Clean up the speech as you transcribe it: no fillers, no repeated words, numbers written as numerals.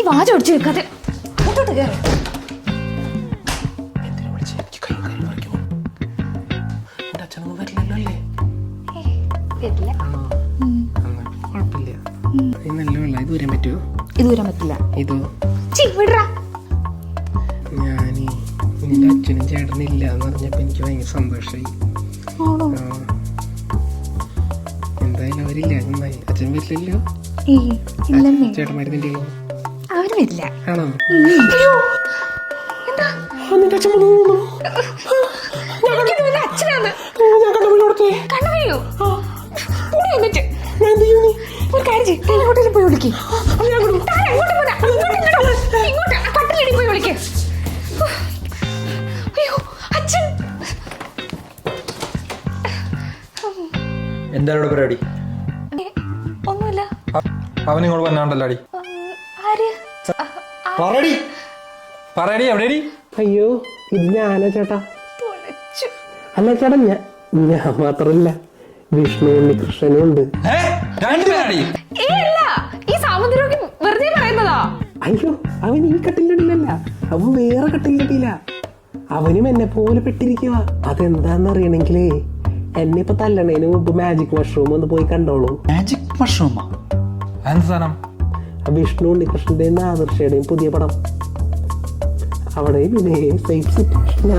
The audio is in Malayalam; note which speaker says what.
Speaker 1: വാച ഒടിച്ചു വെക്കാതെ മുട്ടോട്ട് കയറി.
Speaker 2: ഇത് വരാൻ പറ്റുമോ?
Speaker 1: ഇത് വരാൻ പറ്റില്ല.
Speaker 2: ഇതോ?
Speaker 1: വിടറാ.
Speaker 2: ഞാൻ നിന്റെ അച്ഛനും ചേട്ടനും ഇല്ല എന്ന് പറഞ്ഞപ്പോ എനിക്ക് ഭയങ്കര സന്തോഷമായി. എന്തായാലും അവരില്ല, നന്നായി. അച്ഛൻ വരില്ലല്ലോ? ചേട്ടന്മാര് നിന്റെ
Speaker 1: അവര് വരില്ല.
Speaker 2: ആണോ?
Speaker 1: നിന്റെ അച്ഛൻ അച്ഛനാണ്. കണ്ണുകഴിയോ ഒരു കാര്യം ചെയ്യും, ഹോട്ടലിൽ പോയി വിളിക്കേ. കട്ടിലടി പോയി വിളിക്കേ. അയ്യോ അച്ഛൻ.
Speaker 3: എന്താണ് ഇവിടെ പരിപാടി?
Speaker 1: ഒന്നുമില്ല.
Speaker 3: അവനിങ്ങോട്ട് വന്നാണ്ടല്ലോ അടി.
Speaker 1: ആര്?
Speaker 3: പറയടി പറയടി, എവിടെയടി?
Speaker 2: അയ്യോ, ഇത് ഞാനാ ചേട്ടാ. അല്ല ചേട്ടാ, ഞാൻ മാത്രല്ല, വിഷ്ണു ഉണ്ണികൃഷ്ണനും ഉണ്ട്. അയ്യോ, അവൻ ഈ കട്ടിലടിയിലല്ല, അവൻ വേറെ കട്ടിലടിയില്ല. അവനും എന്നെ പോലെ പെട്ടിരിക്കുക. അതെന്താന്ന് അറിയണെങ്കിലേ എന്നെ ഇപ്പൊ തല്ലണേന് മുമ്പ് മാജിക് മഷ്റൂം ഒന്ന് പോയി കണ്ടോളൂ.
Speaker 3: മാജിക് മഷ്റൂമാ?
Speaker 2: വിഷ്ണു ഉണ്ണികൃഷ്ണന്റെയും ആദർശയുടെയും പുതിയ പടം. അവിടെ സേഫ് സിറ്റുവേഷനാ.